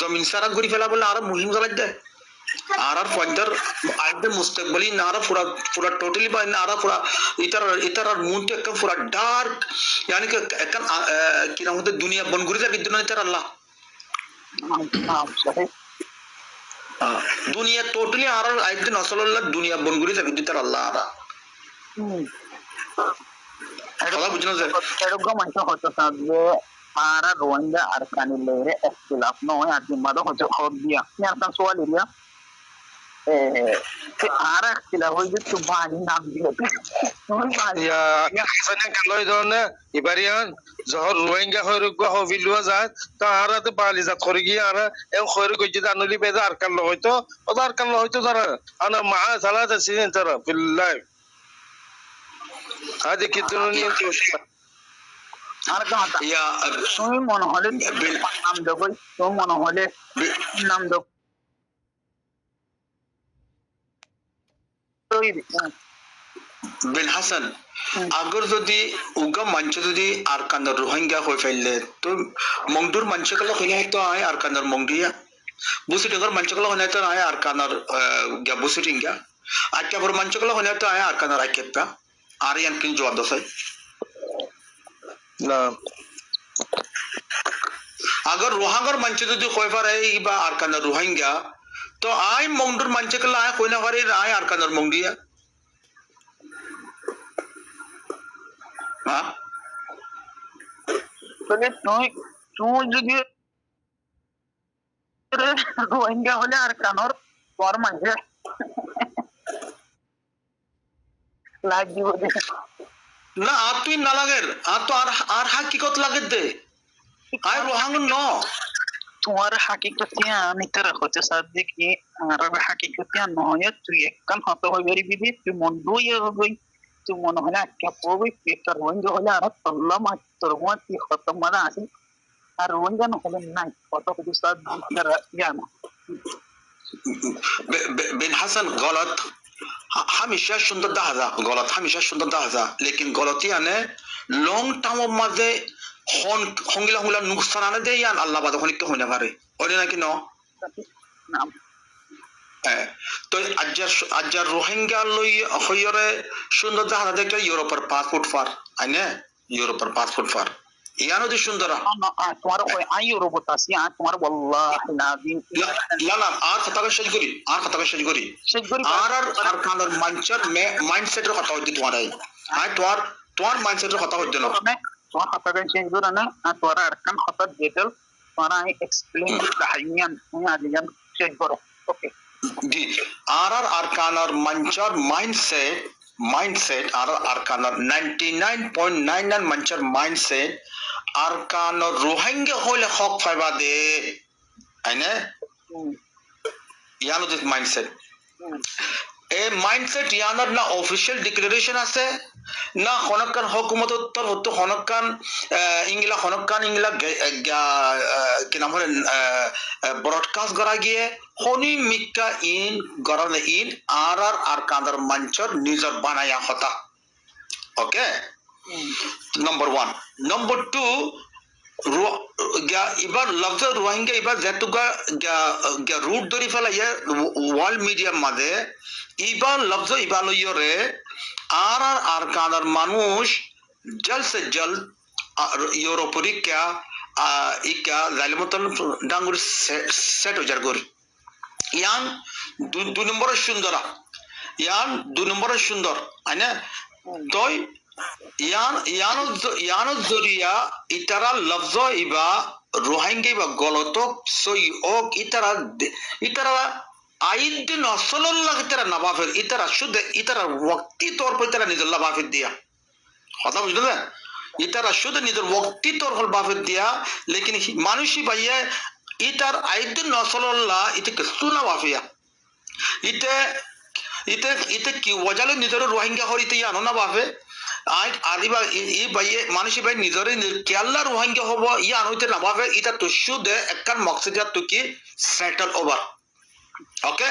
জমিন সারা ঘুরি ফেলা বলে আর মুহিম জ্বালাই দেয় আর পয়দার আইতে মুস্তাকবালি নারা পুরা পুরা টোটালি বা নারা পুরা ইতার মুনটা একটা পুরা ডার্ক यानी कि একটা কি নাম হতে দুনিয়া বনগুরি যা বিদ্যুৎ ইতার আল্লাহ দুনিয়া টোটালি আর আইতে নসল্লাহ দুনিয়া বনগুরি যা বিদ্যুৎ আল্লাহ আর কথা বুঝনা যায় এরকম একটা হতো যে আর রোহিঙ্গা আর কানিলে ইখতিলাফ নয় আর জিম্মাদা হচ্ছে খদ দিয়া ni akan soal dia আর ইখতিলাফ হই যে তো বানি নাম দিল ya sana kalau itu na ibarian zohor rohingya hoirugwa hobilwa zat ta harate bali zat khorigi ara en khoirugwa jida anuli beza arkan lo hoyto odar arkan lo hoyto dara ana maa salata sinin tara billahi hadi kituni to আর কথা ইয়া তুমি মনে হলে নাম দেবো তো মনে হলে নাম দেবো বিন হাসান আগর যদি উগা মাঞ্চ যদি আর কান্দার রোহিঙ্গা হয়ে ফেললে তো মংডুর মাঞ্চকলা হইলে তো আয় আর কান্দার মংডিয়া বুসিটিঙ্গর মাঞ্চকলা হইলে তো আয় আর কান্দার বুসিটিঙ্গা আচ্ছা পর মাঞ্চকলা হইলে তো আয় আর কান্দার আইকেপা আর ইয়ান কিন জবাব দসাই না अगर रोहांगर मंच जो खोफा रहे बा आरकानर रोहिंग्या तो आय मंगडुर मंच कला आय कोई ना करे आय आरकानर मंगडिया हां তাহলে তুই যদি রোহিঙ্গা হলে আর কানর পর মাঝে লাগি বলে না আর তুই না লাগের আর তো আর হাকিকত লাগে দে আয় রোহাঙ্গন ন তোমার হাকিকতিয়া আমি তার হতে সাথে কি আর হাকিকতিয়া নয় তুই একখান হতে হইবি বিবি তুই মন দুই হই তুই মনে হয় একটা পবি একটা রোহিঙ্গা হলে আর আল্লাহ মাত্র কি খতম মারা আছে আর রোহিঙ্গা হলে নাই কত কিছু সাথ জানো बिन हसन गलत हमेशा सुंदर दाहजा गलत हमेशा सुंदर दाहजा लेकिन गलती आने लॉन्ग टर्म मजे हंगिला हंगिला नुकसान आने दे यान अल्लाह बात होने के होने वाले और ना कि नो तो अज्जर रोहिंग्या लोई होयरे सुंदर दाहजा देखते यूरोप पर पासपोर्ट फार आने यूरोप पर पासपोर्ट फार यानो दी सुंदरा तुम्हारा कोई आई रोबोट आसी तुम्हारा वल्लाह नादिन ला आर खता का शजगुरी आर कानर मंचर में माइंडसेट रो खता होती तुम्हारा हां तुम्हार माइंडसेट रो खता होती ना तुम्हारा खता का शजगुरा ना तुम्हारा अरकान खता डिटेल तुम्हारा एक्सप्लेन दाहियान आदियान शजगुरा ओके जी आर कानर मंचर माइंडसेट आर कानर 99.99 मंचर माइंडसेट आरकानर रोहिंग्या होले हक फाइबा दे आइने यानो दिस माइंडसेट ए माइंडसेट यानर ना ऑफिशियल डिक्लेरेशन আছে না হনকান হুকুমত উত্তর হতো হনকান ইংলা কি নাম হল ব্রডকাস্ট করা গিয়ে হনি মিক্কা ইন গরনে ইন আর কান্দার মঞ্চর নিজর বানায়া হতা ওকে नंबर 1 नंबर 2 इबार लफ्ज रोहिंग्या इबार जेतुगा रूट दरी फेला ये वर्ल्ड मीडिया मादे इबार लफ्ज इबालो योरे आर कानर मानुष जल्द से जल्द यूरोपरी क्या इका जालिमतन डांगुर सेट हो जारगोरी यान दो नंबर सुंदर आने तोय यानो जरिया इतरा लफ्ज इबा रोहिंग्या इबा गलतो सोई ओक इतरा आइद नसलल्लाह इतरा नवाफिर इतरा शुद्ध इतरा वक्ती तौर पर इतरा निजल्ला बाफिर दिया खता बुझलो ना इतरा शुद्ध निजर वक्ती तौर पर बाफिर दिया लेकिन मानुषी भैया इतर आइद नसलल्लाह इते कसुना बाफिया इते की वजह निजर रोहिंग्या हो इते यानो ना बाफे आज आदिबा ई भाई मानुषी भाई निजरे केरला रोहिंग्या होबो या आनोते ना बाफे इता तो शुद्ध एकन मकसद या तो की सेटल ओवर ओके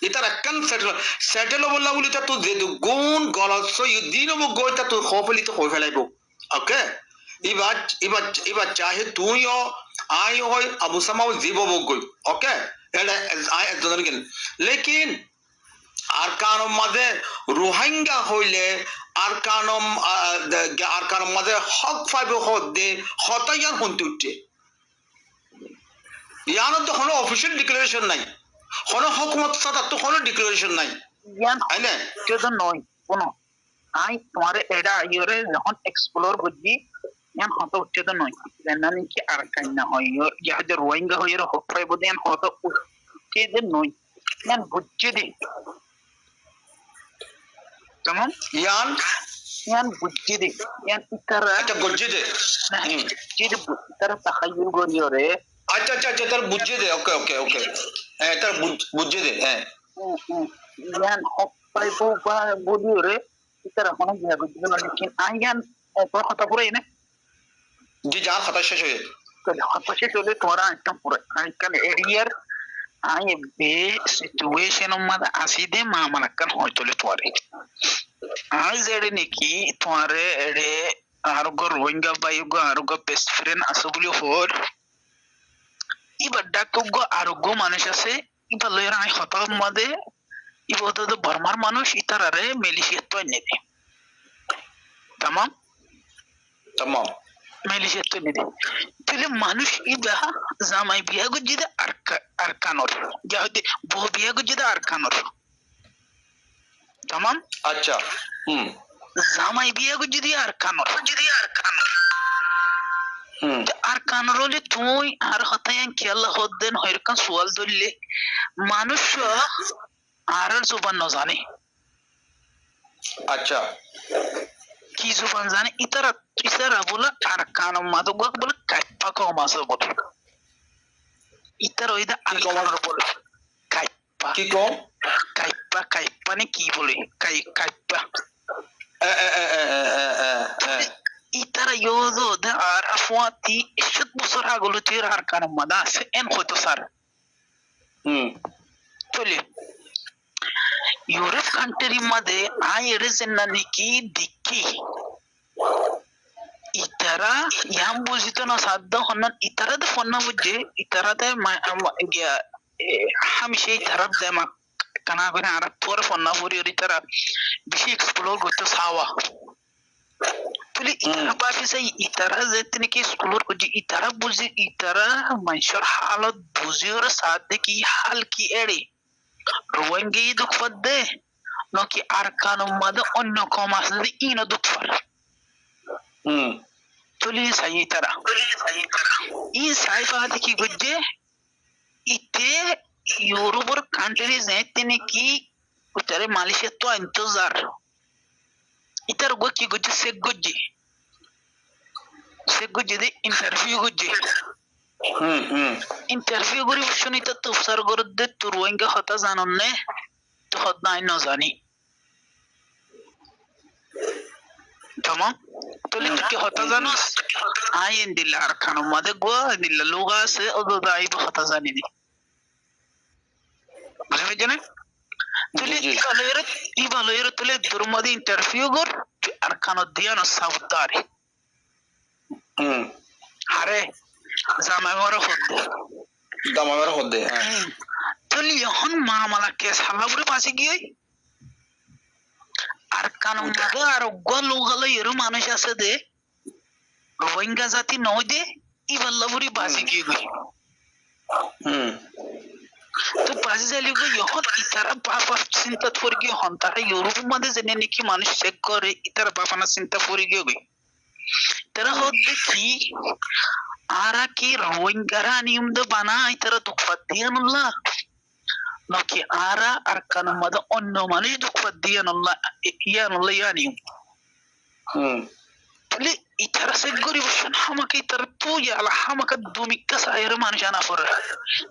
इता एकन सेटल ओवर ला बोली तो जे गुण गलत सो यु दिन वो गोइता तो खोफली तो हो फेलाइबो ओके এবার চাহে তুইও আই হয় আবু সামাও জীব বগই ওকে এটা আই একজন গেল লেকিন আরকানম মাঝে রোহিঙ্গা হইলে আরকানম মাঝে হক ফাইবে হদে হতাইয়ান হন্তি উঠছে ইয়ানো তো কোনো অফিসিয়াল ডিক্লারেশন নাই কোনো হকুমত সাথে তো কোনো ডিক্লারেশন নাই ইয়ান তাই না যদি নয় কোনো আই তোমার এটা ইয়রে যখন এক্সপ্লোর করছি ইয়ান হত উচ্চেদ নয় জানা নাকি আর কাই না হয় ইয়া যে রোহিঙ্গা হয়ে হক ফাইবে ইয়ান হত উচ্চেদ নয় ইয়ান বুঝছে দে tamam yan bujjide yan itara আচ্ছা গজ্জিদে jide itara tahayyul goriyore আচ্ছা তার বুঝে দে ওকে ওকে ওকে হ্যাঁ তার বুঝে দে হ্যাঁ yan hoppay bo ba goriyore itara hono gya bujjide na lekin ayan por কথা পুরো এনে জি যার কথা শেষ হয়ে তো কথা শেষ হলে তোরা একদম পুরো আইকান এরিয়ার আই বে সিচুয়েশন মধ্যে আসিদে মামলাকান হইতলে পরে আজ এড়ে নাকি তোমারে এড়ে আরোগ্য রোহিঙ্গা বায়ুগ আরোগ্য বেস্ট ফ্রেন্ড আছে বলে হর এবার ডাক্তজ্ঞ আরোগ্য মানুষ আছে এবার লয়ের আই হতার মধ্যে এবার তো বর্মার মানুষ ইতারারে মেলিশিয়া তো এনে দে তামাম তামাম মেলিশিয়া তো এনে দে তাহলে মানুষ ইবা জামাই বিয়া গজিদে আর কানর যা হইতে বউ বিয়া গজিদে আর কানর তামাম আচ্ছা জামাই বিয়া গজিদে আর কানর আর কানর হলে তুই আর হতায়ান খেয়াল্লা হদ্দেন হইরকান সোয়াল ধরলে মানুষ আর জবান ন জানে আচ্ছা কি জবান জানে ইতারা বলে আর কানম মাদক বলে কাইপা কম আছে বলে ইতার ওইদা আর কানর বলে কাইপা কি কম কাইপা নে কি বলে কাইপা ইতারা yodo da আর আফওয়াতি 100 বছর আগলো তীর আর কানম মাদা আছে এন হয়তো স্যার চলে ইউরোপ কান্ট্রি মধ্যে আই এরেছেন না নাকি দেখি ইতারা ইয়াম বুঝিত না সাধ্য হন্না ইতারা তো ফোন না বুঝে ইতারাতে গিয়া হামিশে ইতারাত দেমা কানা করে আর তোর ফোন না বুঝি ইতারা বেশি এক্সপ্লোর করতে সাওয়া তুলি ইতারা পাশে সেই ইতারা যেতে নাকি এক্সপ্লোর করছে ইতারা বুঝে ইতারা মানুষের হালত বুঝে ওর সাথে কি হাল কি এড়ে রোহিঙ্গা দুঃখ দে নাকি আর কানুন মাদে অন্য কম আসলে ইনো দুঃখ তুলি সাই তারা ই সাইফা দেখি গুজে ইতে ইউরোপের কান্ট্রি যেতে নাকি উতারে মালয়েশিয়া তো ইন্তজার ইতার গো কি গুজে সে গুজে দে ইন্টারভিউ গুজে ইন্টারভিউ করি শুনিতে তো উপসার গরদে তো রোহিঙ্গা হতা জানন নে তো হত নাই ন জানি tamam তলে কি হতা জানোস আইন দিলা আর খানো মাদে গো দিলা লোগা আছে ওদো দাই হতা জানি দি বুঝবে জানে তলে ইবালয়ের তলে দুরমদি ইন্টারভিউ কর আর খানো দিয়া না সাবদারি আরে জামাইওয়ার হদ্দে তলে এখন মামলা কেস হালাবুরে পাশে গিয়ে আর কানুন মাদে আর গলো এরো মানুষ আছে দে রোহিঙ্গা জাতি নয় দে ইবাল্লাবুরি বাসি গিয়ে গই তো বাসি যালি গই এখন ইতারা বাপা চিন্তা করে গিয়ে হন তারা ইউরোপ মধ্যে জেনে নাকি মানুষ চেক করে ইতারা বাপানা চিন্তা করে গিয়ে গই তারা হচ্ছে কি আরা কি রোহিঙ্গারা নিয়ম দে বানা ইতারা দুঃখ দিয়ে নল্লা নাকি আরা আর কানুন মাদে অন্য মানুষ দুঃখ দিয়ে নল্লা ইয়ানি তাহলে ইতারা সে গরিব আমাকে ইতারা তো ইয়ালা আমাকে দুমিকা সায়ের মানুষ আনা পড়ে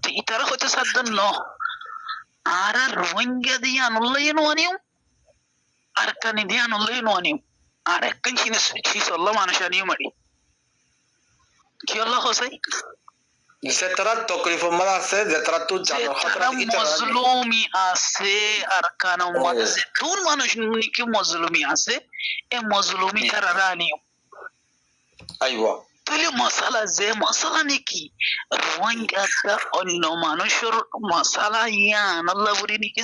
তো ইতারা হচ্ছে সাধ্য ন আরা রোহিঙ্গা দিয়ে আনুল্লাহ আনিও আর কানি দিয়ে আনুল্লাহ আনিও আর একখান শিসল্লা মানুষ আনিও মারি কি আল্লাহ হোসাই যেতারা তকলিফ মারা আছে যেতারা তো জানো যেতারা মজলুমি আছে আর কানো মাঝে যেতুন মানুষ নাকি মজলুমি আছে এ মজলুমি তারা রানিও আইবা তাহলে মশালা যে মশালা নাকি রোহিঙ্গাটা অন্য মানুষের মশালা ইয়ান আল্লাহ বলি নাকি